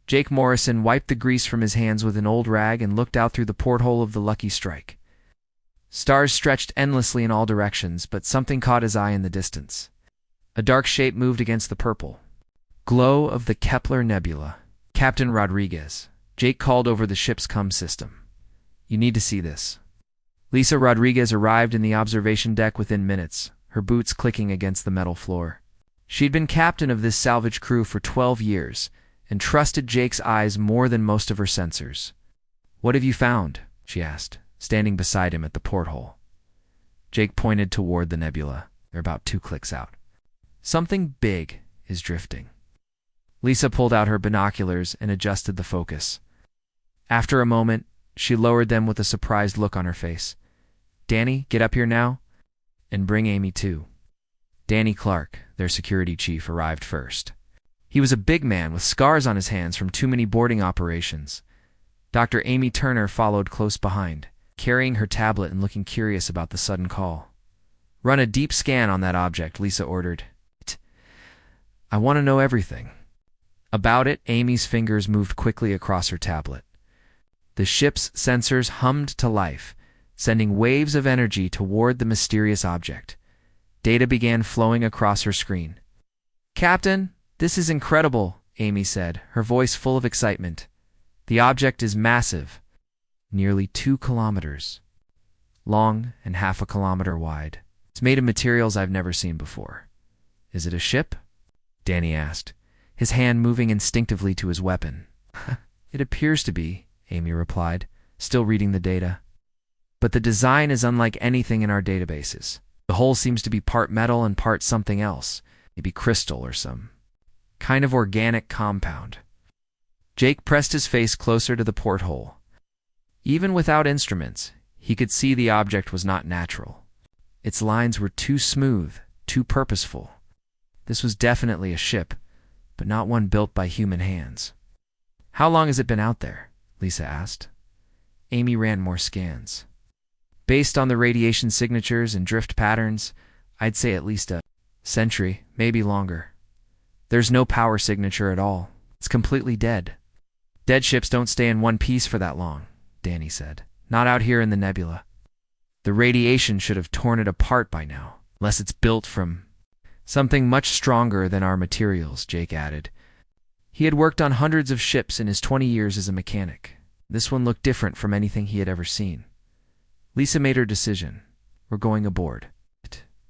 Jake Morrison wiped the grease from his hands with an old rag and looked out through the porthole of the Lucky Strike. Stars stretched endlessly in all directions, but something caught his eye in the distance. A dark shape moved against the purple glow of the Kepler Nebula. Captain Rodriguez. Jake called over the ship's comm system. "You need to see this." Lisa Rodriguez arrived in the observation deck within minutes, her boots clicking against the metal floor. She'd been captain of this salvage crew for 12 years and trusted Jake's eyes more than most of her sensors. "What have you found?" she asked, standing beside him at the porthole. Jake pointed toward the nebula. They're about 2 clicks out. "Something big is drifting." Lisa pulled out her binoculars and adjusted the focus. After a moment, she lowered them with a surprised look on her face. "Danny, get up here now, and bring Amy too." Danny Clark, their security chief, arrived first. He was a big man with scars on his hands from too many boarding operations. Dr. Amy Turner followed close behind, carrying her tablet and looking curious about the sudden call. "Run a deep scan on that object," Lisa ordered. "I want to know everything." About it, Amy's fingers moved quickly across her tablet. The ship's sensors hummed to life, sending waves of energy toward the mysterious object. Data began flowing across her screen. "Captain, this is incredible," Amy said, her voice full of excitement. "The object is massive, nearly 2 kilometers long and half a kilometer wide. It's made of materials I've never seen before." "Is it a ship?" Danny asked, his hand moving instinctively to his weapon. "It appears to be," Amy replied, still reading the data. "But the design is unlike anything in our databases. The hull seems to be part metal and part something else, maybe crystal or some kind of organic compound." Jake pressed his face closer to the porthole. Even without instruments, he could see the object was not natural. Its lines were too smooth, too purposeful. This was definitely a ship, but not one built by human hands. "How long has it been out there?" Lisa asked. Amy ran more scans. "Based on the radiation signatures and drift patterns, I'd say at least a century, maybe longer. There's no power signature at all. It's completely dead." "Dead ships don't stay in one piece for that long," Danny said. "Not out here in the nebula. The radiation should have torn it apart by now, unless it's built from something much stronger than our materials," Jake added. He had worked on hundreds of ships in his 20 years as a mechanic. This one looked different from anything he had ever seen. Lisa made her decision. "We're going aboard."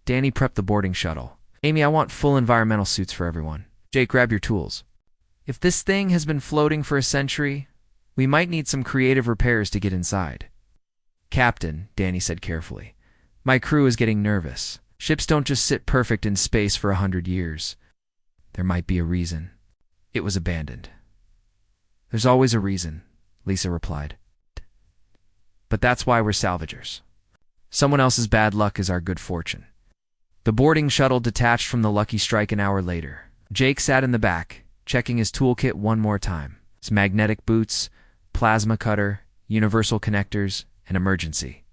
Danny prepped the boarding shuttle. "Amy, I want full environmental suits for everyone. Jake, grab your tools. If this thing has been floating for a century, we might need some creative repairs to get inside." "Captain," Danny said carefully, "my crew is getting nervous. Ships don't just sit perfect in space for 100 years. There might be a reason it was abandoned." "There's always a reason," Lisa replied. "But that's why we're salvagers. Someone else's bad luck is our good fortune." The boarding shuttle detached from the Lucky Strike an hour later. Jake sat in the back, checking his toolkit one more time. His magnetic boots, plasma cutter, universal connectors, and emergency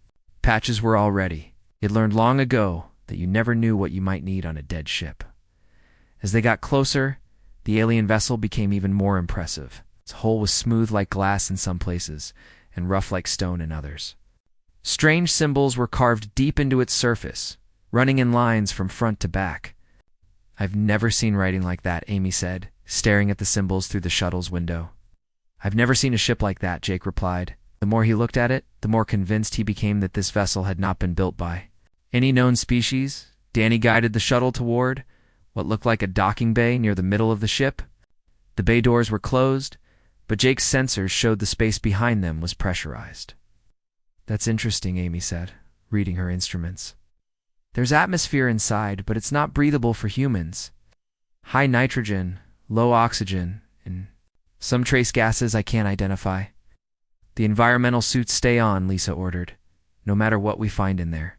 patches were all ready. He had learned long ago that you never knew what you might need on a dead ship. As they got closer, the alien vessel became even more impressive. Its hull was smooth like glass in some places, and rough like stone in others. Strange symbols were carved deep into its surface, running in lines from front to back. "I've never seen writing like that," Amy said, staring at the symbols through the shuttle's window. "I've never seen a ship like that," Jake replied. The more he looked at it, the more convinced he became that this vessel had not been built by any known species. Danny guided the shuttle toward what looked like a docking bay near the middle of the ship. The bay doors were closed, but Jake's sensors showed the space behind them was pressurized. "That's interesting," Amy said, reading her instruments. "There's atmosphere inside, but it's not breathable for humans. High nitrogen, low oxygen, and some trace gases I can't identify." "The environmental suits stay on," Lisa ordered, "no matter what we find in there."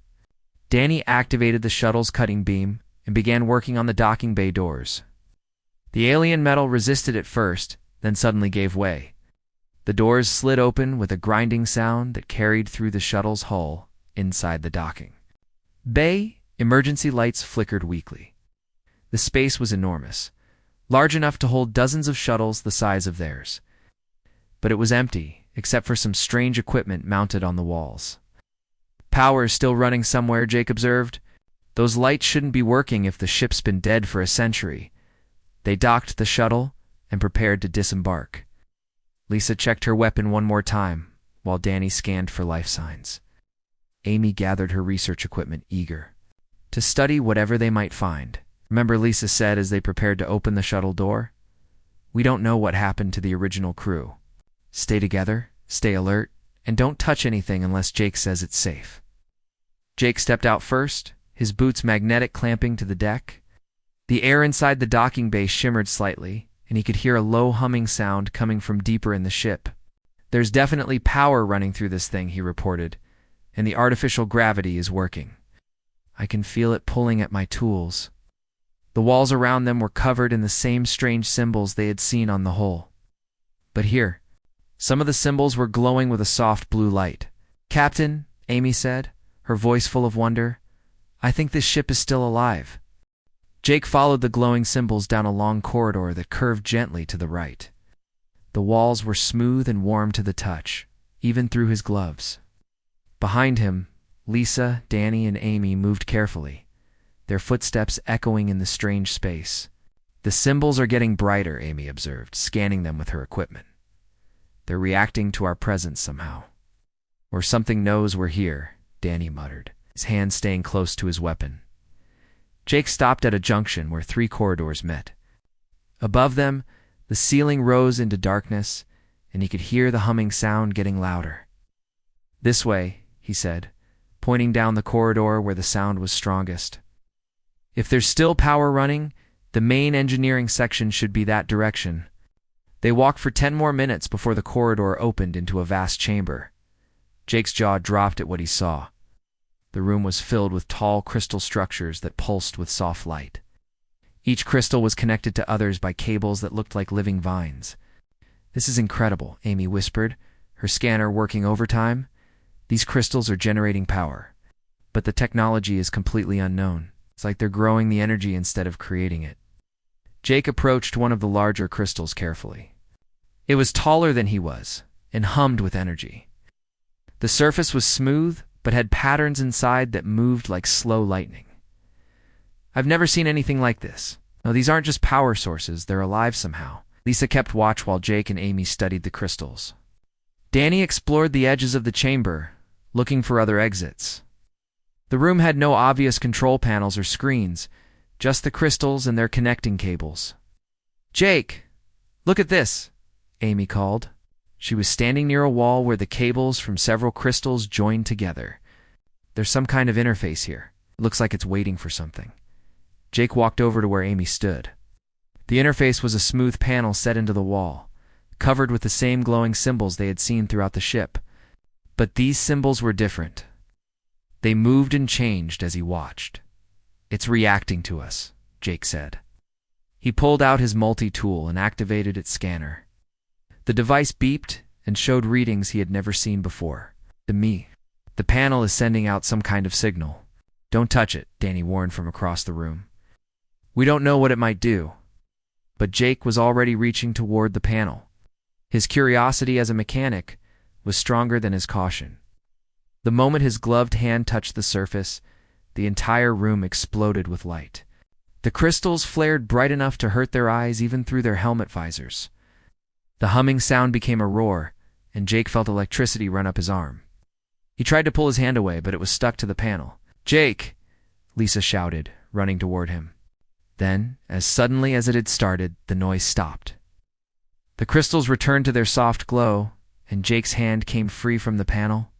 Danny activated the shuttle's cutting beam and began working on the docking bay doors. The alien metal resisted at first, then suddenly gave way. The doors slid open with a grinding sound that carried through the shuttle's hull inside the docking bay. Emergency lights flickered weakly. The space was enormous, large enough to hold dozens of shuttles the size of theirs. But it was empty, except for some strange equipment mounted on the walls. "Power is still running somewhere," Jake observed. "Those lights shouldn't be working if the ship's been dead for a century." They docked the shuttle and prepared to disembark. Lisa checked her weapon one more time, while Danny scanned for life signs. Amy gathered her research equipment, eager to study whatever they might find. "Remember," Lisa said as they prepared to open the shuttle door? "We don't know what happened to the original crew. Stay together, stay alert, and don't touch anything unless Jake says it's safe." Jake stepped out first, his boots magnetic clamping to the deck. The air inside the docking bay shimmered slightly, and he could hear a low humming sound coming from deeper in the ship. "There's definitely power running through this thing," he reported, "and the artificial gravity is working. I can feel it pulling at my tools." The walls around them were covered in the same strange symbols they had seen on the hull. But here, some of the symbols were glowing with a soft blue light. "Captain," Amy said, her voice full of wonder, "I think this ship is still alive." Jake followed the glowing symbols down a long corridor that curved gently to the right. The walls were smooth and warm to the touch, even through his gloves. Behind him, Lisa, Danny, and Amy moved carefully, their footsteps echoing in the strange space. "The symbols are getting brighter," Amy observed, scanning them with her equipment. "They're reacting to our presence somehow." "Or something knows we're here," Danny muttered, his hand staying close to his weapon. Jake stopped at a junction where 3 corridors met. Above them, the ceiling rose into darkness, and he could hear the humming sound getting louder. "This way," he said, pointing down the corridor where the sound was strongest. "If there's still power running, the main engineering section should be that direction." They walked for 10 more minutes before the corridor opened into a vast chamber. Jake's jaw dropped at what he saw. The room was filled with tall crystal structures that pulsed with soft light. Each crystal was connected to others by cables that looked like living vines. "This is incredible," Amy whispered, her scanner working overtime. "These crystals are generating power, but the technology is completely unknown. It's like they're growing the energy instead of creating it." Jake approached one of the larger crystals carefully. It was taller than he was, and hummed with energy. The surface was smooth, but had patterns inside that moved like slow lightning. "I've never seen anything like this. No, these aren't just power sources, they're alive somehow." Lisa kept watch while Jake and Amy studied the crystals. Danny explored the edges of the chamber, looking for other exits. The room had no obvious control panels or screens, just the crystals and their connecting cables. "Jake, look at this," Amy called. She was standing near a wall where the cables from several crystals joined together. "There's some kind of interface here. It looks like it's waiting for something." Jake walked over to where Amy stood. The interface was a smooth panel set into the wall, covered with the same glowing symbols they had seen throughout the ship. But these symbols were different. They moved and changed as he watched. "It's reacting to us," Jake said. He pulled out his multi-tool and activated its scanner. The device beeped and showed readings he had never seen before. "To me, the panel is sending out some kind of signal." "Don't touch it," Danny warned from across the room. "We don't know what it might do." But Jake was already reaching toward the panel. His curiosity as a mechanic was stronger than his caution. The moment his gloved hand touched the surface, the entire room exploded with light. The crystals flared bright enough to hurt their eyes even through their helmet visors. The humming sound became a roar, and Jake felt electricity run up his arm. He tried to pull his hand away, but it was stuck to the panel. "Jake!" Lisa shouted, running toward him. Then, as suddenly as it had started, the noise stopped. The crystals returned to their soft glow, and Jake's hand came free from the panel.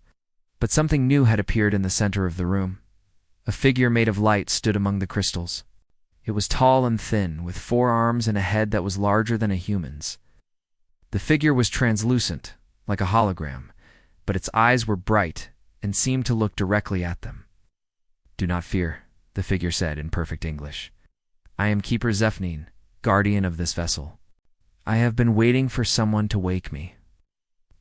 But something new had appeared in the center of the room. A figure made of light stood among the crystals. It was tall and thin, with 4 arms and a head that was larger than a human's. The figure was translucent, like a hologram, but its eyes were bright and seemed to look directly at them. "Do not fear," the figure said in perfect English. "I am Keeper Zephnin, guardian of this vessel. I have been waiting for someone to wake me."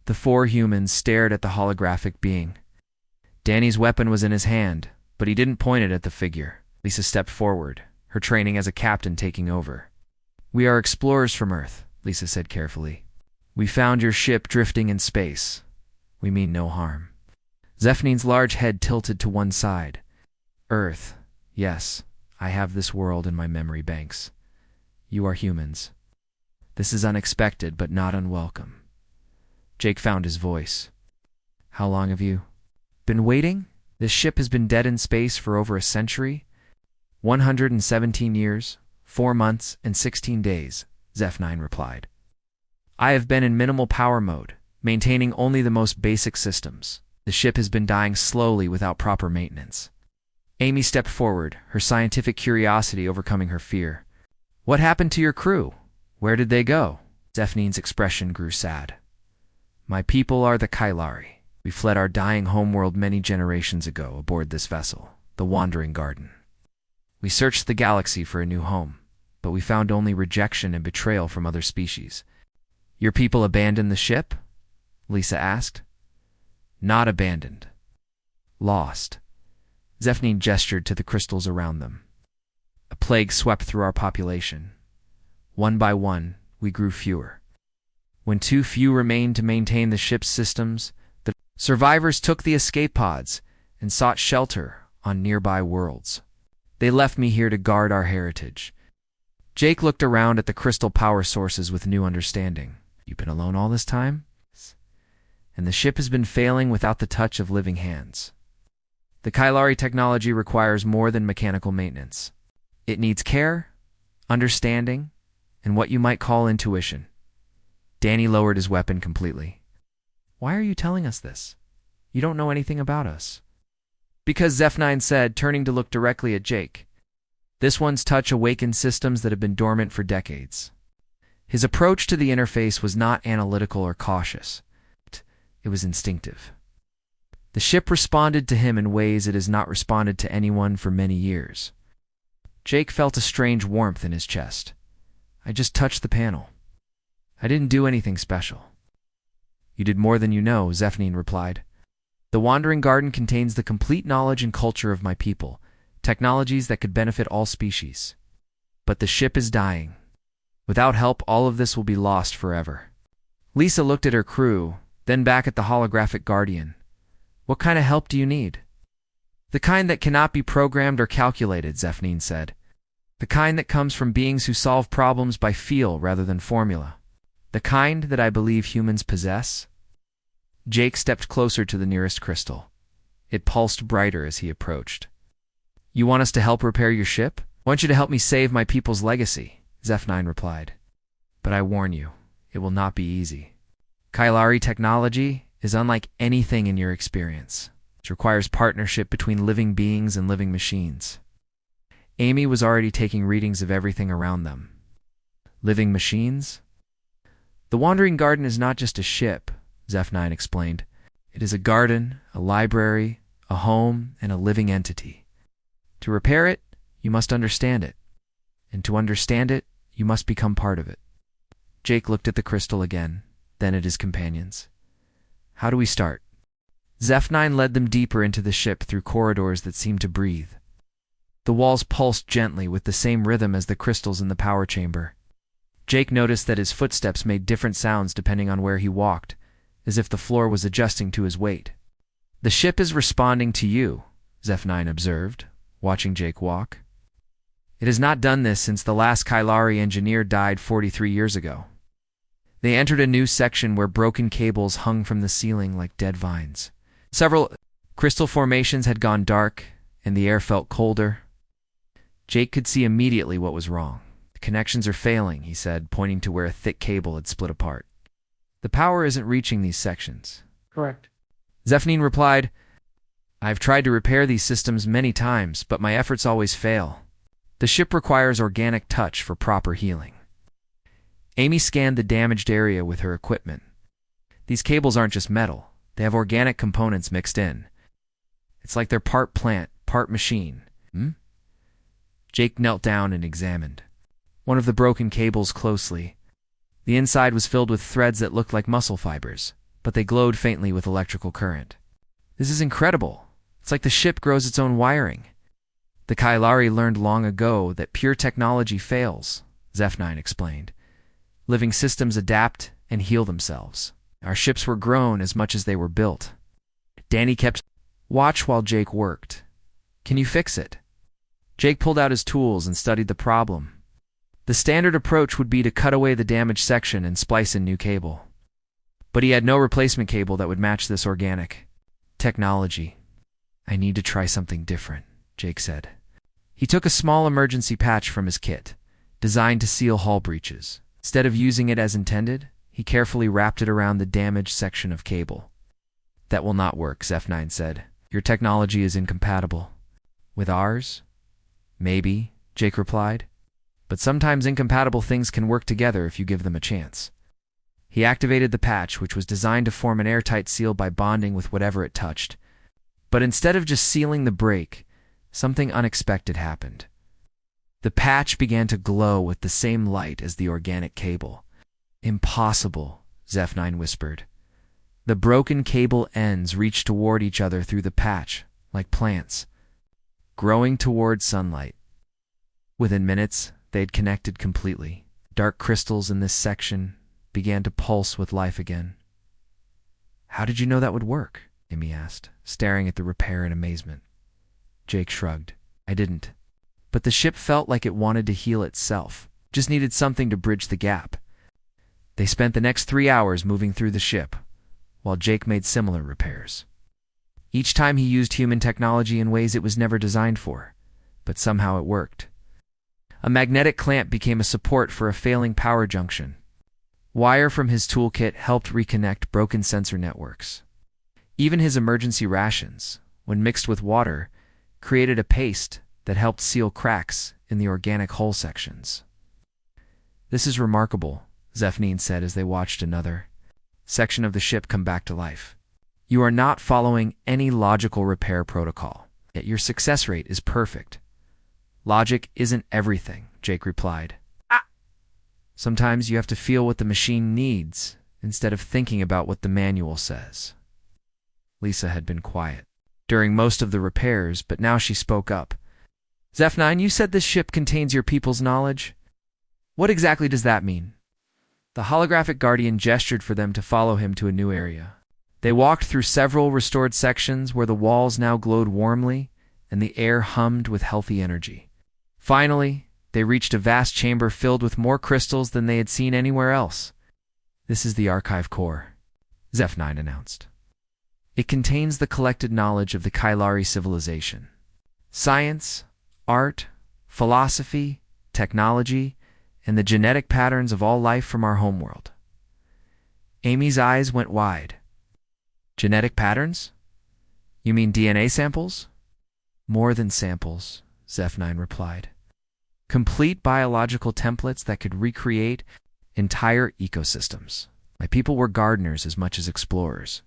The 4 humans stared at the holographic being. Danny's weapon was in his hand, but he didn't point it at the figure. Lisa stepped forward, her training as a captain taking over. "We are explorers from Earth," Lisa said carefully. "We found your ship drifting in space. We mean no harm." Zephanine's large head tilted to one side. "Earth. Yes, I have this world in my memory banks. You are humans. This is unexpected, but not unwelcome." Jake found his voice. "How long have you been waiting? This ship has been dead in space for over a century. 117 years, 4 months, and 16 days, Zeph9 replied. "I have been in minimal power mode, maintaining only the most basic systems. The ship has been dying slowly without proper maintenance." Amy stepped forward, her scientific curiosity overcoming her fear. "What happened to your crew? Where did they go?" Zephanine's expression grew sad. "My people are the Kailari. We fled our dying homeworld many generations ago aboard this vessel, the Wandering Garden. We searched the galaxy for a new home, but we found only rejection and betrayal from other species." "Your people abandoned the ship?" Lisa asked. "Not abandoned. Lost." Zephanine gestured to the crystals around them. "A plague swept through our population. One by one, we grew fewer. When too few remained to maintain the ship's systems, the survivors took the escape pods and sought shelter on nearby worlds. They left me here to guard our heritage." Jake looked around at the crystal power sources with new understanding. "You've been alone all this time? And the ship has been failing without the touch of living hands. The Kailari technology requires more than mechanical maintenance. It needs care, understanding, and what you might call intuition." Danny lowered his weapon completely. "Why are you telling us this? You don't know anything about us." "Because," Zeph9 said, turning to look directly at Jake, "this one's touch awakened systems that have been dormant for decades." His approach to the interface was not analytical or cautious. It was instinctive. The ship responded to him in ways it has not responded to anyone for many years. Jake felt a strange warmth in his chest. "I just touched the panel. I didn't do anything special." "You did more than you know," Zephanine replied. "The Wandering Garden contains the complete knowledge and culture of my people, technologies that could benefit all species. But the ship is dying. Without help, all of this will be lost forever." Lisa looked at her crew, then back at the holographic guardian. "What kind of help do you need?" "The kind that cannot be programmed or calculated," Zephanine said. "The kind that comes from beings who solve problems by feel rather than formula. The kind that I believe humans possess." Jake stepped closer to the nearest crystal. It pulsed brighter as he approached. "You want us to help repair your ship?" "I want you to help me save my people's legacy," Zeph9 replied. "But I warn you, it will not be easy. Kailari technology is unlike anything in your experience. It requires partnership between living beings and living machines." Amy was already taking readings of everything around them. "Living machines?" "The Wandering Garden is not just a ship," Zeph9 explained. "It is a garden, a library, a home, and a living entity. To repair it, you must understand it. And to understand it, you must become part of it." Jake looked at the crystal again, then at his companions. "How do we start?" Zeph9 led them deeper into the ship through corridors that seemed to breathe. The walls pulsed gently with the same rhythm as the crystals in the power chamber. Jake noticed that his footsteps made different sounds depending on where he walked, as if the floor was adjusting to his weight. "The ship is responding to you," Zeph9 observed, watching Jake walk. "It has not done this since the last Kailari engineer died 43 years ago." They entered a new section where broken cables hung from the ceiling like dead vines. Several crystal formations had gone dark, and the air felt colder. Jake could see immediately what was wrong. "The connections are failing," he said, pointing to where a thick cable had split apart. "The power isn't reaching these sections." Correct. Zephanine replied, "I've tried to repair these systems many times, but my efforts always fail. The ship requires organic touch for proper healing." Amy scanned the damaged area with her equipment. "These cables aren't just metal. They have organic components mixed in. It's like they're part plant, part machine." Jake knelt down and examined one of the broken cables closely. The inside was filled with threads that looked like muscle fibers, but they glowed faintly with electrical current. "This is incredible. It's like the ship grows its own wiring." "The Kailari learned long ago that pure technology fails," Zeph9 explained. Living systems adapt and heal themselves. Our ships were grown as much as they were built. Danny kept watch while Jake worked. Can you fix it? Jake pulled out his tools and studied the problem. The standard approach would be to cut away the damaged section and splice in new cable. But he had no replacement cable that would match this organic technology. I need to try something different, Jake said. He took a small emergency patch from his kit, designed to seal hull breaches. Instead of using it as intended, he carefully wrapped it around the damaged section of cable. That will not work, Zeph9 said. Your technology is incompatible. With ours? Maybe, Jake replied. But sometimes incompatible things can work together if you give them a chance. He activated the patch, which was designed to form an airtight seal by bonding with whatever it touched. But instead of just sealing the break, something unexpected happened. The patch began to glow with the same light as the organic cable. Impossible, Zeph9 whispered. The broken cable ends reached toward each other through the patch, like plants, growing toward sunlight. Within minutes, they had connected completely. Dark crystals in this section began to pulse with life again. How did you know that would work? Amy asked, staring at the repair in amazement. Jake shrugged. I didn't. But the ship felt like it wanted to heal itself, just needed something to bridge the gap. They spent the next 3 hours moving through the ship, while Jake made similar repairs. Each time he used human technology in ways it was never designed for, but somehow it worked. A magnetic clamp became a support for a failing power junction. Wire from his toolkit helped reconnect broken sensor networks. Even his emergency rations, when mixed with water, created a paste that helped seal cracks in the organic hull sections. This is remarkable, Zeph9 said as they watched another section of the ship come back to life. You are not following any logical repair protocol, yet your success rate is perfect. Logic isn't everything, Jake replied. Sometimes you have to feel what the machine needs instead of thinking about what the manual says. Lisa had been quiet during most of the repairs, but now she spoke up. Zeph9, you said this ship contains your people's knowledge. What exactly does that mean? The holographic guardian gestured for them to follow him to a new area. They walked through several restored sections where the walls now glowed warmly and the air hummed with healthy energy. Finally, they reached a vast chamber filled with more crystals than they had seen anywhere else. This is the archive core, Zeph9 announced. It contains the collected knowledge of the Kailari civilization. Science, art, philosophy, technology, and the genetic patterns of all life from our homeworld. Amy's eyes went wide. Genetic patterns? You mean DNA samples? More than samples, Zeph9 replied. Complete biological templates that could recreate entire ecosystems. My people were gardeners as much as explorers.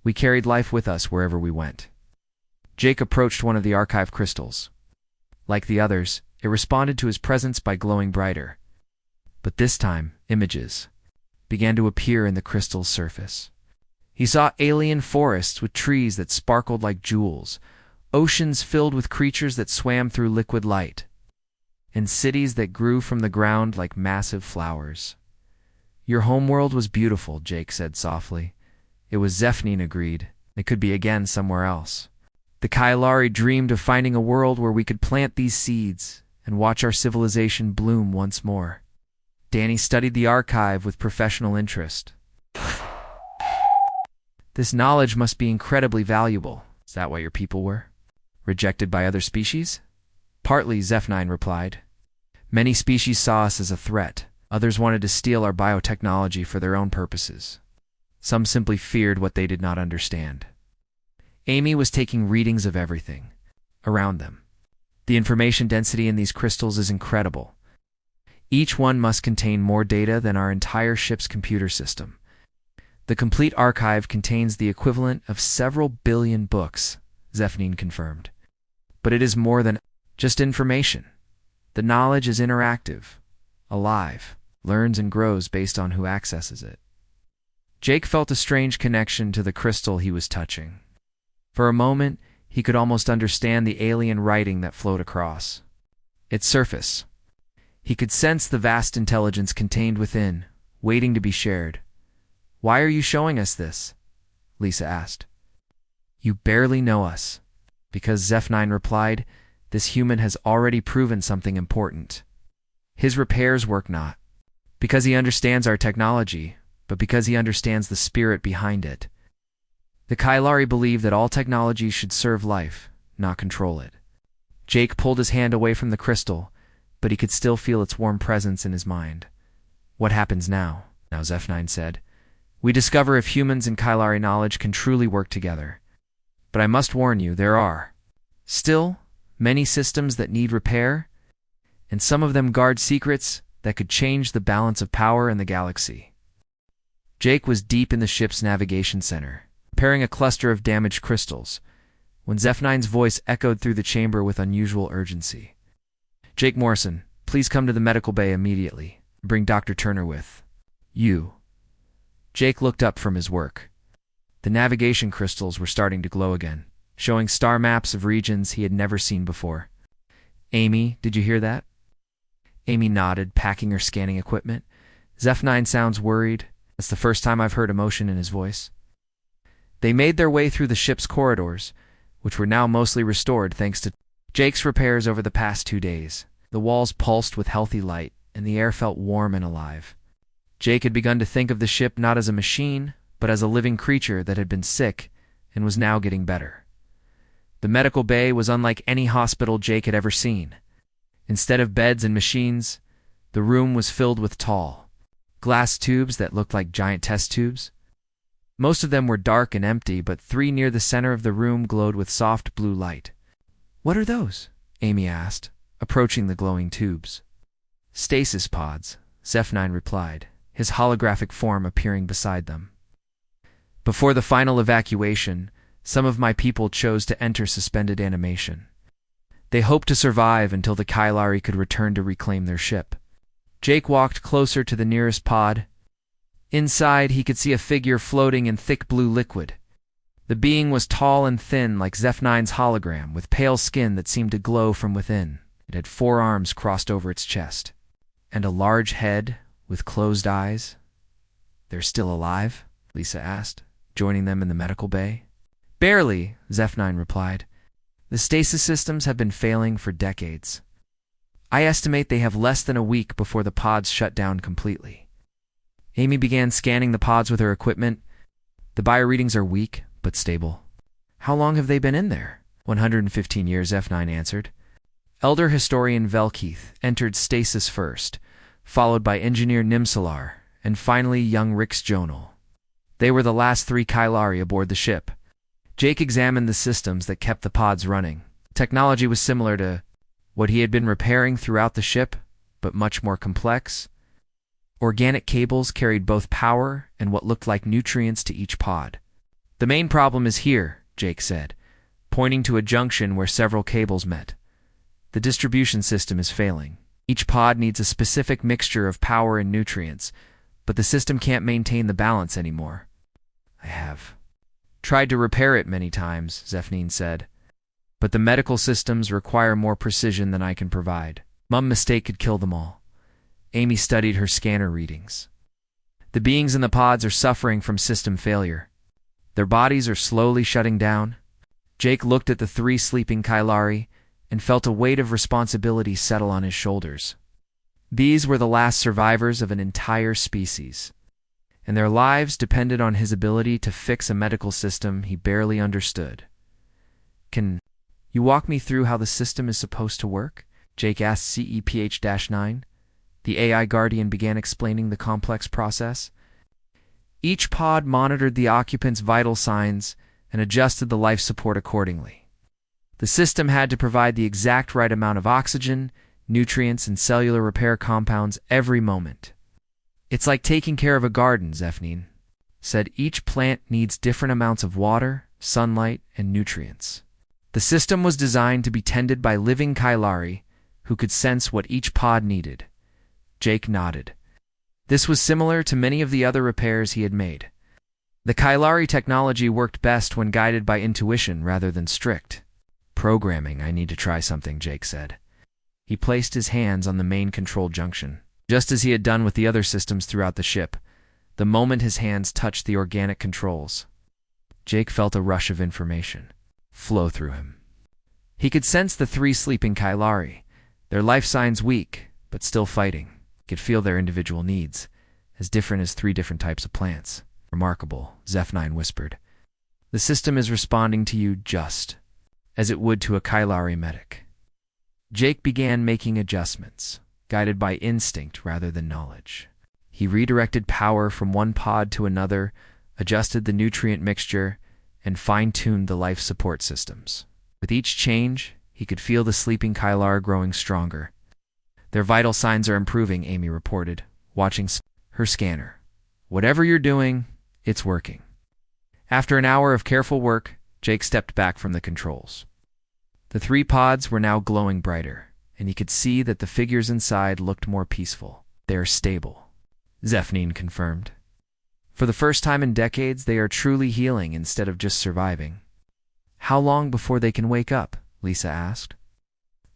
We carried life with us wherever we went. Jake approached one of the archive crystals. Like the others, it responded to his presence by glowing brighter. But this time, images began to appear in the crystal's surface. He saw alien forests with trees that sparkled like jewels, oceans filled with creatures that swam through liquid light, and cities that grew from the ground like massive flowers. Your homeworld was beautiful, Jake said softly. It was, Zeph9 agreed. It could be again somewhere else. The Kailari dreamed of finding a world where we could plant these seeds and watch our civilization bloom once more. Danny studied the archive with professional interest. This knowledge must be incredibly valuable. Is that why your people were rejected by other species? Partly, Zeph9 replied. Many species saw us as a threat. Others wanted to steal our biotechnology for their own purposes. Some simply feared what they did not understand. Amy was taking readings of everything around them. The information density in these crystals is incredible. Each one must contain more data than our entire ship's computer system. The complete archive contains the equivalent of several billion books, Zeph9 confirmed. But it is more than just information. The knowledge is interactive, alive, learns and grows based on who accesses it. Jake felt a strange connection to the crystal he was touching. For a moment, he could almost understand the alien writing that flowed across its surface. He could sense the vast intelligence contained within, waiting to be shared. "Why are you showing us this?" Lisa asked. "You barely know us." Because Zeph9 replied, "This human has already proven something important. His repairs work not because he understands our technology, but because he understands the spirit behind it. The Kailari believe that all technology should serve life, not control it." Jake pulled his hand away from the crystal, but he could still feel its warm presence in his mind. "What happens now?" Zeph9 said. "We discover if humans and Kailari knowledge can truly work together. But I must warn you, there are still many systems that need repair, and some of them guard secrets that could change the balance of power in the galaxy." Jake was deep in the ship's navigation center, repairing a cluster of damaged crystals, when Zeph9's voice echoed through the chamber with unusual urgency. "Jake Morrison, please come to the medical bay immediately. Bring Dr. Turner with you." Jake looked up from his work. The navigation crystals were starting to glow again, showing star maps of regions he had never seen before. "Amy, did you hear that?" Amy nodded, packing her scanning equipment. Zeph9 sounds worried. That's the first time I've heard emotion in his voice. They made their way through the ship's corridors, which were now mostly restored thanks to Jake's repairs over the past 2 days. The walls pulsed with healthy light, and the air felt warm and alive. Jake had begun to think of the ship not as a machine, but as a living creature that had been sick and was now getting better. The medical bay was unlike any hospital Jake had ever seen. Instead of beds and machines, the room was filled with tall glass tubes that looked like giant test tubes. Most of them were dark and empty, but 3 near the center of the room glowed with soft blue light. "What are those?" Amy asked, approaching the glowing tubes. "Stasis pods," Zeph9 replied, his holographic form appearing beside them. "Before the final evacuation, some of my people chose to enter suspended animation. They hoped to survive until the Kailari could return to reclaim their ship." Jake walked closer to the nearest pod. Inside, he could see a figure floating in thick blue liquid. The being was tall and thin like Zeph9's hologram, with pale skin that seemed to glow from within. It had 4 arms crossed over its chest, and a large head with closed eyes. "They're still alive?" Lisa asked, joining them in the medical bay. "Barely," Zeph9 replied. "The stasis systems have been failing for decades. I estimate they have less than a week before the pods shut down completely." Amy began scanning the pods with her equipment. "The bioreadings are weak, but stable." "How long have they been in there?" 115 years, F9 answered. Elder historian Velkeith entered stasis first, followed by engineer Nimsalar, and finally young Rix Jonal. They were the last 3 Kailari aboard the ship. Jake examined the systems that kept the pods running. Technology was similar to what he had been repairing throughout the ship, but much more complex. Organic cables carried both power and what looked like nutrients to each pod. "The main problem is here," Jake said, pointing to a junction where several cables met. "The distribution system is failing. Each pod needs a specific mixture of power and nutrients, but the system can't maintain the balance anymore." "I have tried to repair it many times," Zeph9 said, "but the medical systems require more precision than I can provide. One mistake could kill them all." Amy studied her scanner readings. "The beings in the pods are suffering from system failure. Their bodies are slowly shutting down." Jake looked at the 3 sleeping Kailari and felt a weight of responsibility settle on his shoulders. These were the last survivors of an entire species, and their lives depended on his ability to fix a medical system he barely understood. "Can you walk me through how the system is supposed to work?" Jake asked CEPH-9. The AI Guardian began explaining the complex process. Each pod monitored the occupant's vital signs and adjusted the life support accordingly. The system had to provide the exact right amount of oxygen, nutrients, and cellular repair compounds every moment. "It's like taking care of a garden," Zeph9 said. "Each plant needs different amounts of water, sunlight, and nutrients. The system was designed to be tended by living Kailari who could sense what each pod needed." Jake nodded. This was similar to many of the other repairs he had made. The Kailari technology worked best when guided by intuition rather than strict programming. "I need to try something," Jake said. He placed his hands on the main control junction, just as he had done with the other systems throughout the ship. The moment his hands touched the organic controls, Jake felt a rush of information flow through him. He could sense the 3 sleeping Kailari, their life signs weak, but still fighting. He could feel their individual needs, as different as 3 different types of plants. Remarkable, Zeph9 whispered. The system is responding to you just as it would to a Kailari medic. Jake began making adjustments, guided by instinct rather than knowledge. He redirected power from one pod to another, adjusted the nutrient mixture, and fine-tuned the life support systems. With each change, he could feel the sleeping Kailar growing stronger. Their vital signs are improving, Amy reported, watching her scanner. Whatever you're doing, it's working. After an hour of careful work, Jake stepped back from the controls. The 3 pods were now glowing brighter, and he could see that the figures inside looked more peaceful. They are stable, Zeph9 confirmed. For the first time in decades, they are truly healing instead of just surviving. How long before they can wake up? Lisa asked.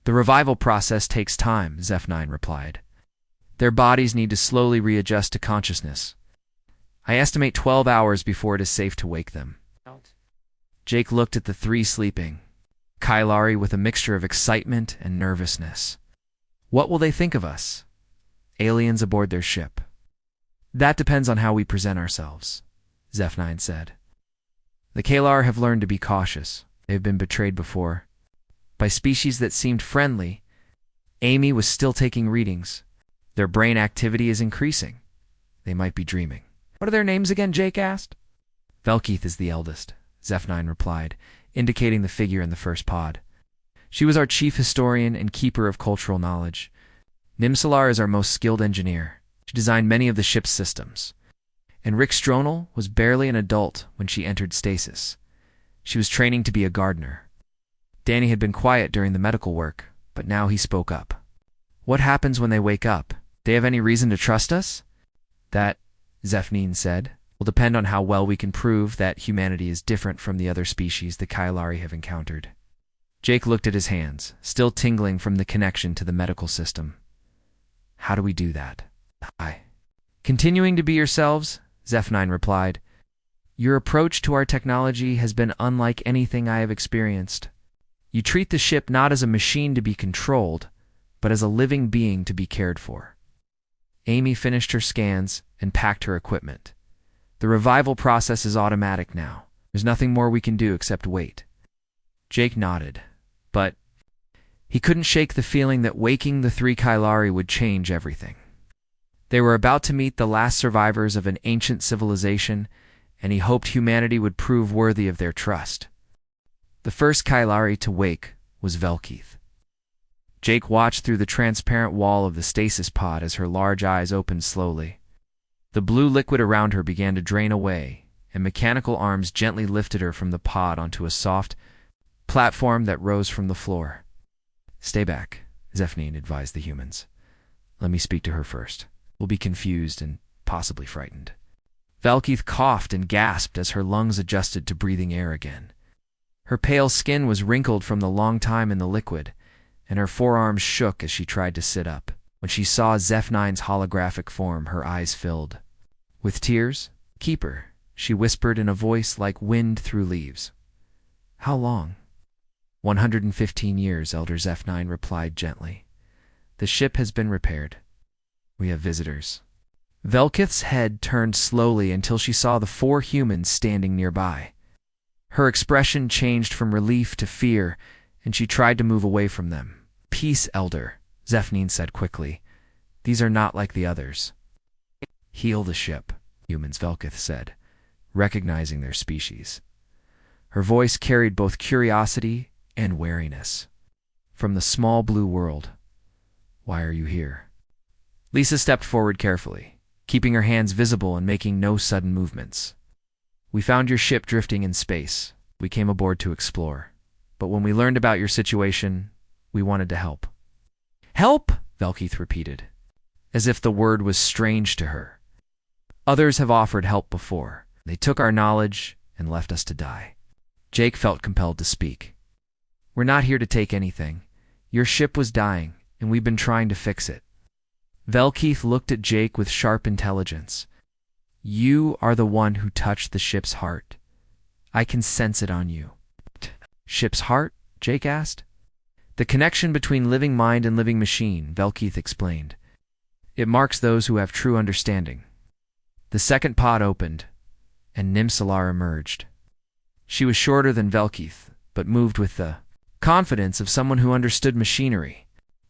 The revival process takes time, Zeph9 replied. Their bodies need to slowly readjust to consciousness. I estimate 12 hours before it is safe to wake them. Jake looked at the 3 sleeping Kailari with a mixture of excitement and nervousness. What will they think of us? Aliens aboard their ship. That depends on how we present ourselves, Zeph9 said. The Kalar have learned to be cautious. They have been betrayed before. By species that seemed friendly, Amy was still taking readings. Their brain activity is increasing. They might be dreaming. What are their names again? Jake asked. Velkeith is the eldest, Zeph9 replied, indicating the figure in the first pod. She was our chief historian and keeper of cultural knowledge. Nimsalar is our most skilled engineer. She designed many of the ship's systems. And Rick Stronel was barely an adult when she entered stasis. She was training to be a gardener. Danny had been quiet during the medical work, but now he spoke up. What happens when they wake up? They have any reason to trust us? That, Zeph9 said, will depend on how well we can prove that humanity is different from the other species the Kailari have encountered. Jake looked at his hands, still tingling from the connection to the medical system. How do we do that? Continuing to be yourselves, Zeph9 replied. Your approach to our technology has been unlike anything I have experienced. You treat the ship not as a machine to be controlled, but as a living being to be cared for. Amy finished her scans and packed her equipment. The revival process is automatic now. There's nothing more we can do except wait. Jake nodded, but he couldn't shake the feeling that waking the 3 Kailari would change everything. They were about to meet the last survivors of an ancient civilization, and he hoped humanity would prove worthy of their trust. The first Kailari to wake was Velkeith. Jake watched through the transparent wall of the stasis pod as her large eyes opened slowly. The blue liquid around her began to drain away, and mechanical arms gently lifted her from the pod onto a soft platform that rose from the floor. Stay back, Zeph9 advised the humans. Let me speak to her first. We'll be confused and possibly frightened. Velkeith coughed and gasped as her lungs adjusted to breathing air again. Her pale skin was wrinkled from the long time in the liquid, and her forearms shook as she tried to sit up. When she saw Zeph9's holographic form, her eyes filled. With tears, Keeper, she whispered in a voice like wind through leaves. How long? 115 years, Elder Zeph9 replied gently. The ship has been repaired. We have visitors. Velkeith's head turned slowly until she saw the 4 humans standing nearby. Her expression changed from relief to fear, and she tried to move away from them. Peace, Elder, Zeph9 said quickly. These are not like the others. Heal the ship, humans, Velkeith said, recognizing their species. Her voice carried both curiosity and wariness. From the small blue world. Why are you here? Lisa stepped forward carefully, keeping her hands visible and making no sudden movements. We found your ship drifting in space. We came aboard to explore. But when we learned about your situation, we wanted to help. Help? Velkeith repeated, as if the word was strange to her. Others have offered help before. They took our knowledge and left us to die. Jake felt compelled to speak. We're not here to take anything. Your ship was dying, and we've been trying to fix it. Velkeith looked at Jake with sharp intelligence. You are the one who touched the ship's heart. I can sense it on you. Ship's heart? Jake asked. The connection between living mind and living machine, Velkeith explained. It marks those who have true understanding. The second pod opened, and Nimsalar emerged. She was shorter than Velkeith, but moved with the confidence of someone who understood machinery.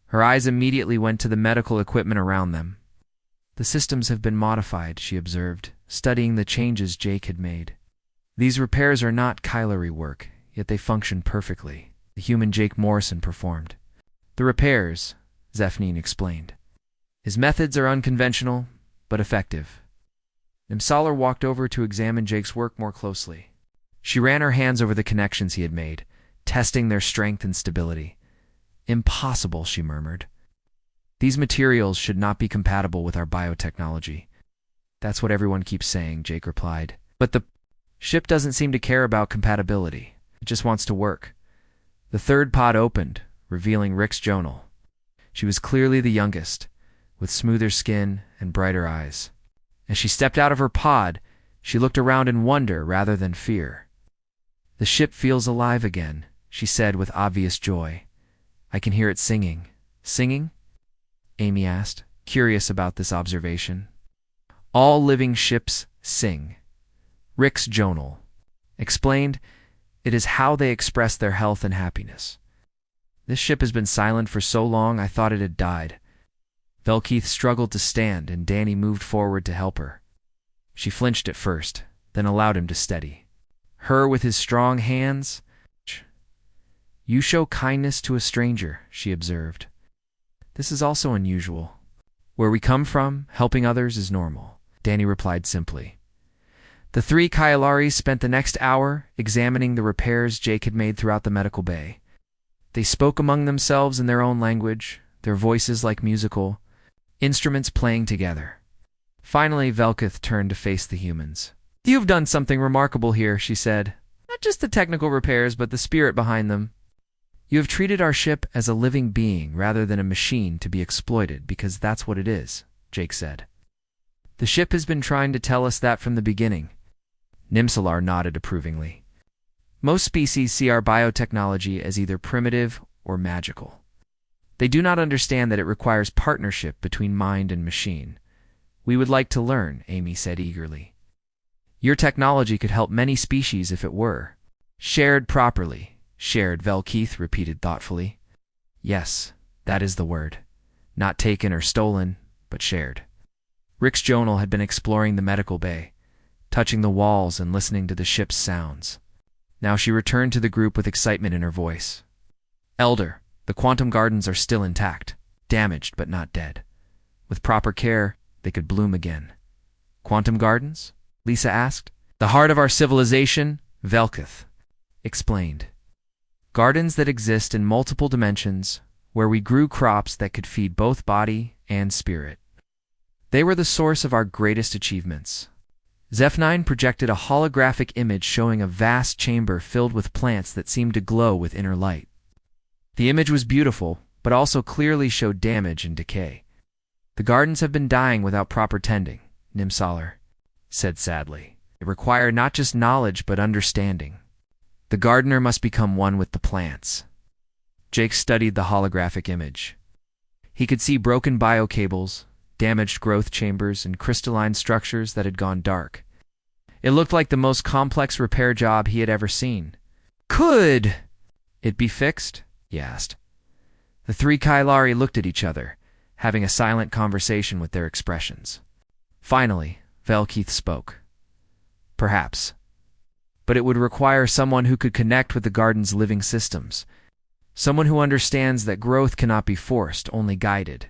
Her eyes immediately went to the medical equipment around them. The systems have been modified, she observed, studying the changes Jake had made. These repairs are not Kylari work, yet they function perfectly. The human Jake Morrison performed. The repairs, Zephnin explained. His methods are unconventional, but effective. Nimsalar walked over to examine Jake's work more closely. She ran her hands over the connections he had made, testing their strength and stability. Impossible, she murmured. These materials should not be compatible with our biotechnology. That's what everyone keeps saying, Jake replied. But the ship doesn't seem to care about compatibility. It just wants to work. The third pod opened, revealing Rix Jonal. She was clearly the youngest, with smoother skin and brighter eyes. As she stepped out of her pod, she looked around in wonder rather than fear. The ship feels alive again, she said with obvious joy. I can hear it singing. Singing? Amy asked, curious about this observation. All living ships sing. Rix Jonal explained, it is how they express their health and happiness. This ship has been silent for so long I thought it had died. Velkeith struggled to stand, and Danny moved forward to help her. She flinched at first, then allowed him to steady her with his strong hands. You show kindness to a stranger, she observed. This is also unusual. Where we come from, helping others is normal, Danny replied simply. The three Kylari spent the next hour examining the repairs Jake had made throughout the medical bay. They spoke among themselves in their own language, their voices like musical instruments playing together. Finally, Velkeith turned to face the humans. You've done something remarkable here, she said. Not just the technical repairs, but the spirit behind them. You have treated our ship as a living being rather than a machine to be exploited, because that's what it is, Jake said. The ship has been trying to tell us that from the beginning. Nimsalar nodded approvingly. Most species see our biotechnology as either primitive or magical. They do not understand that it requires partnership between mind and machine. We would like to learn, Amy said eagerly. Your technology could help many species if it were shared properly. Shared, Velkeith repeated thoughtfully. Yes, that is the word. Not taken or stolen, but shared. Rix Jonal had been exploring the medical bay, touching the walls and listening to the ship's sounds. Now she returned to the group with excitement in her voice. Elder, the quantum gardens are still intact, damaged but not dead. With proper care, they could bloom again. Quantum gardens? Lisa asked. The heart of our civilization, Velkeith explained. Gardens that exist in multiple dimensions, where we grew crops that could feed both body and spirit. They were the source of our greatest achievements. Zephnin projected a holographic image showing a vast chamber filled with plants that seemed to glow with inner light. The image was beautiful, but also clearly showed damage and decay. The gardens have been dying without proper tending, Nimsalar said sadly. They require not just knowledge but understanding. The gardener must become one with the plants. Jake studied the holographic image. He could see broken biocables, damaged growth chambers, and crystalline structures that had gone dark. It looked like the most complex repair job he had ever seen. Could it be fixed? He asked. The three Kylari looked at each other, having a silent conversation with their expressions. Finally, Velkeith spoke. Perhaps. But it would require someone who could connect with the garden's living systems. Someone who understands that growth cannot be forced, only guided.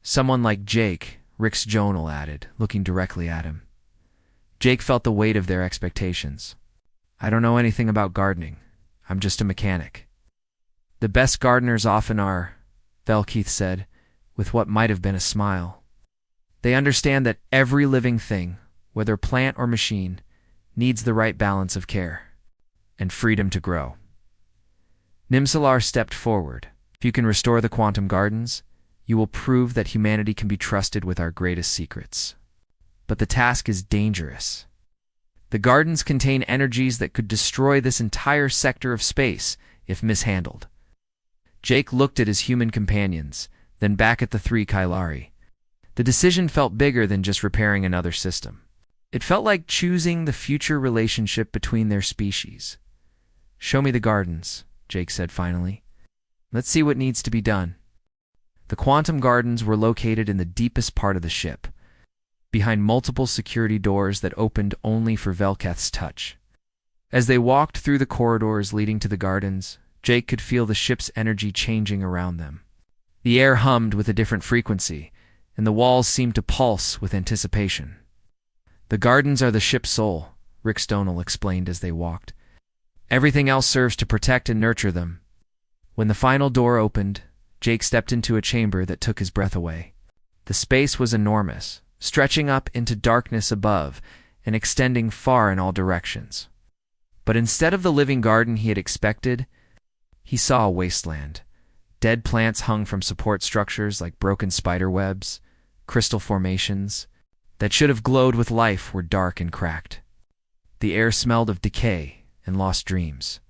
Someone like Jake, Rix Jonal added, looking directly at him. Jake felt the weight of their expectations. I don't know anything about gardening. I'm just a mechanic. The best gardeners often are, Velkeith said, with what might have been a smile. They understand that every living thing, whether plant or machine, needs the right balance of care and freedom to grow. Nimsalar stepped forward. If you can restore the quantum gardens, you will prove that humanity can be trusted with our greatest secrets. But the task is dangerous. The gardens contain energies that could destroy this entire sector of space if mishandled. Jake looked at his human companions, then back at the three Kailari. The decision felt bigger than just repairing another system. It felt like choosing the future relationship between their species. "Show me the gardens," Jake said finally. "Let's see what needs to be done." The quantum gardens were located in the deepest part of the ship, behind multiple security doors that opened only for Velketh's touch. As they walked through the corridors leading to the gardens, Jake could feel the ship's energy changing around them. The air hummed with a different frequency, and the walls seemed to pulse with anticipation. "The gardens are the ship's soul," Rick Stonell explained as they walked. "Everything else serves to protect and nurture them." When the final door opened, Jake stepped into a chamber that took his breath away. The space was enormous, stretching up into darkness above and extending far in all directions. But instead of the living garden he had expected, he saw a wasteland. Dead plants hung from support structures like broken spider webs. Crystal formations that should have glowed with life were dark and cracked. The air smelled of decay and lost dreams.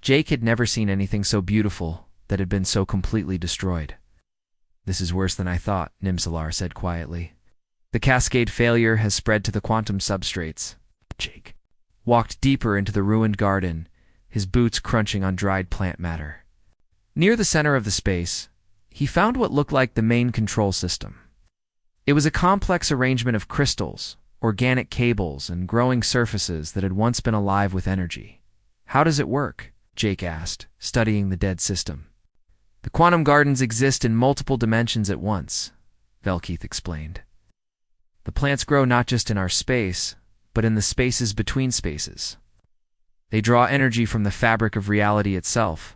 Jake had never seen anything so beautiful that had been so completely destroyed. "This is worse than I thought," Nimsalar said quietly. "The cascade failure has spread to the quantum substrates." Jake walked deeper into the ruined garden, his boots crunching on dried plant matter. Near the center of the space, he found what looked like the main control system. It was a complex arrangement of crystals, organic cables, and growing surfaces that had once been alive with energy. "How does it work?" Jake asked, studying the dead system. "The quantum gardens exist in multiple dimensions at once," Velkeith explained. "The plants grow not just in our space, but in the spaces between spaces. They draw energy from the fabric of reality itself."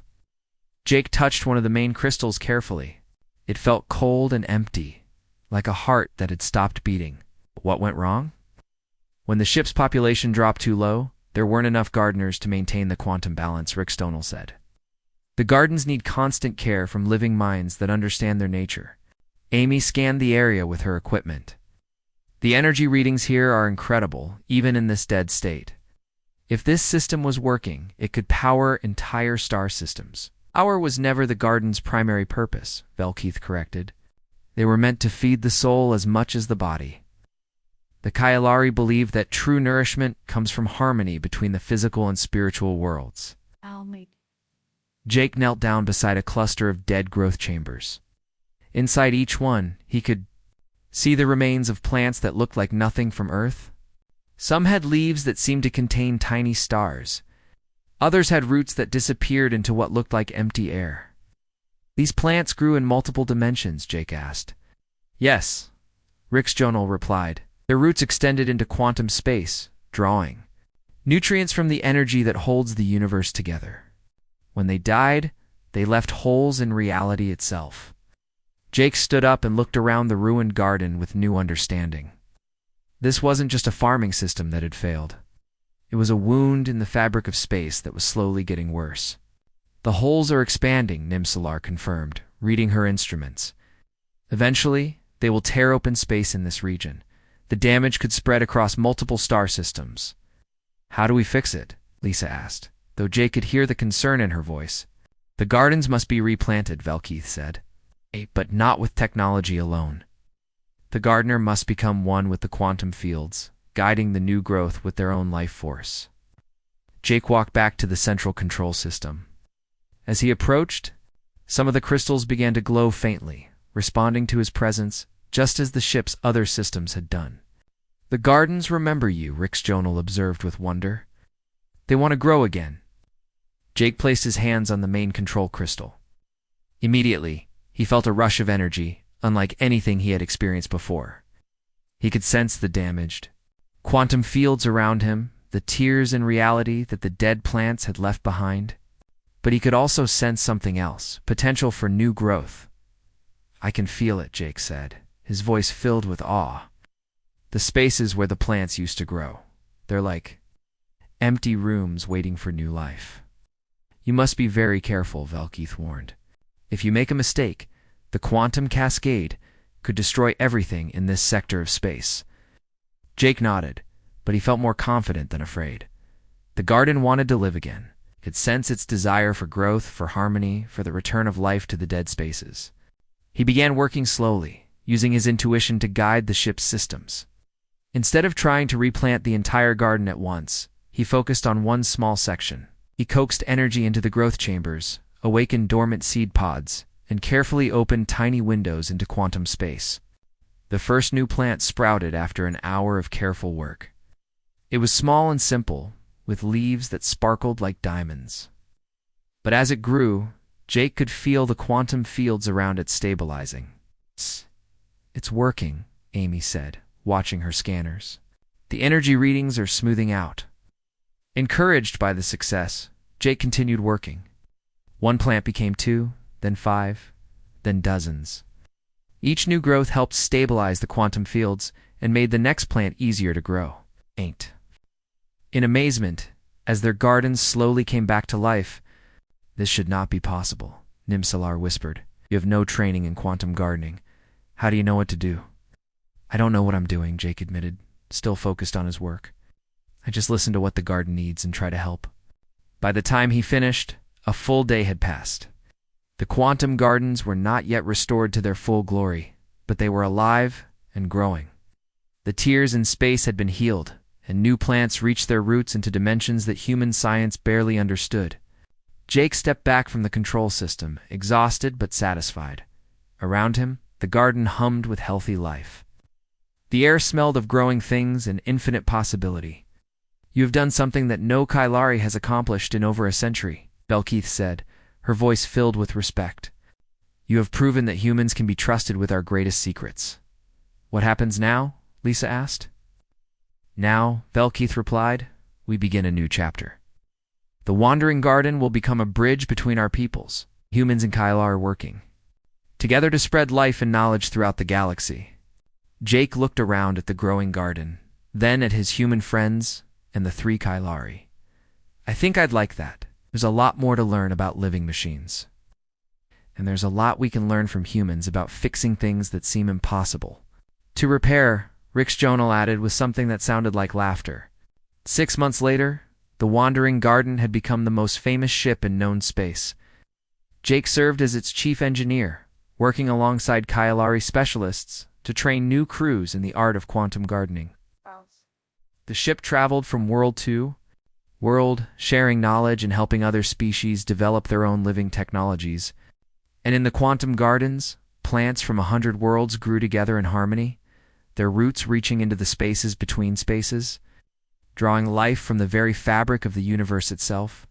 Jake touched one of the main crystals carefully. It felt cold and empty, like a heart that had stopped beating. What went wrong? When the ship's population dropped too low, there weren't enough gardeners to maintain the quantum balance, Rick Stonell said. "The gardens need constant care from living minds that understand their nature." Amy scanned the area with her equipment. "The energy readings here are incredible, even in this dead state. If this system was working, it could power entire star systems." "Power was never the garden's primary purpose," Velkeith corrected. "They were meant to feed the soul as much as the body." The Kailari believed that true nourishment comes from harmony between the physical and spiritual worlds. Jake knelt down beside a cluster of dead growth chambers. Inside each one, he could see the remains of plants that looked like nothing from Earth. Some had leaves that seemed to contain tiny stars. Others had roots that disappeared into what looked like empty air. "These plants grew in multiple dimensions?" Jake asked. "Yes," Rick Stonell replied. "Their roots extended into quantum space, drawing nutrients from the energy that holds the universe together. When they died, they left holes in reality itself." Jake stood up and looked around the ruined garden with new understanding. This wasn't just a farming system that had failed. It was a wound in the fabric of space that was slowly getting worse. "The holes are expanding," Nimsalar confirmed, reading her instruments. "Eventually, they will tear open space in this region. The damage could spread across multiple star systems." "How do we fix it?" Lisa asked, though Jake could hear the concern in her voice. "The gardens must be replanted," Velkeith said. "But not with technology alone. The gardener must become one with the quantum fields, guiding the new growth with their own life force." Jake walked back to the central control system. As he approached, some of the crystals began to glow faintly, responding to his presence, just as the ship's other systems had done. "The gardens remember you," Rick Stonell observed with wonder. "They want to grow again." Jake placed his hands on the main control crystal. Immediately, he felt a rush of energy, unlike anything he had experienced before. He could sense the damaged quantum fields around him, the tears in reality that the dead plants had left behind. But he could also sense something else, potential for new growth. "I can feel it," Jake said, his voice filled with awe. "The spaces where the plants used to grow. They're like empty rooms waiting for new life." "You must be very careful," Velkeith warned. If you make a mistake, the quantum cascade could destroy everything in this sector of space. Jake nodded, but he felt more confident than afraid. The garden wanted to live again. He could sense its desire for growth, for harmony, for the return of life to the dead spaces. He began working slowly, using his intuition to guide the ship's systems. Instead of trying to replant the entire garden at once, he focused on one small section. He coaxed energy into the growth chambers, awakened dormant seed pods, and carefully opened tiny windows into quantum space. The first new plant sprouted after an hour of careful work. It was small and simple, with leaves that sparkled like diamonds. But as it grew, Jake could feel the quantum fields around it stabilizing. It's working, Amy said, watching her scanners. The energy readings are smoothing out. Encouraged by the success, Jake continued working. One plant became 2, then 5, then dozens. Each new growth helped stabilize the quantum fields and made the next plant easier to grow. In amazement, as their gardens slowly came back to life, "This should not be possible," Nimsalar whispered. "You have no training in quantum gardening. How do you know what to do?" "I don't know what I'm doing," Jake admitted, still focused on his work. "I just listen to what the garden needs and try to help." By the time he finished, a full day had passed. The quantum gardens were not yet restored to their full glory, but they were alive and growing. The tears in space had been healed, and new plants reached their roots into dimensions that human science barely understood. Jake stepped back from the control system, exhausted but satisfied. Around him, the garden hummed with healthy life. The air smelled of growing things and infinite possibility. "You have done something that no Kailari has accomplished in over a century," Belkeith said, her voice filled with respect. "You have proven that humans can be trusted with our greatest secrets." "What happens now?" Lisa asked. "Now," Belkeith replied, "we begin a new chapter. The Wandering Garden will become a bridge between our peoples, humans and Kailar working together to spread life and knowledge throughout the galaxy." Jake looked around at the growing garden, then at his human friends and the 3 Kailari. "I think I'd like that. There's a lot more to learn about living machines. And there's a lot we can learn from humans about fixing things that seem impossible to repair," Rix Jonal added with something that sounded like laughter. 6 months later, the Wandering Garden had become the most famous ship in known space. Jake served as its chief engineer, working alongside Kailari specialists to train new crews in the art of quantum gardening. The ship traveled from world to world, sharing knowledge and helping other species develop their own living technologies. And in the quantum gardens, plants from 100 worlds grew together in harmony, their roots reaching into the spaces between spaces, drawing life from the very fabric of the universe itself.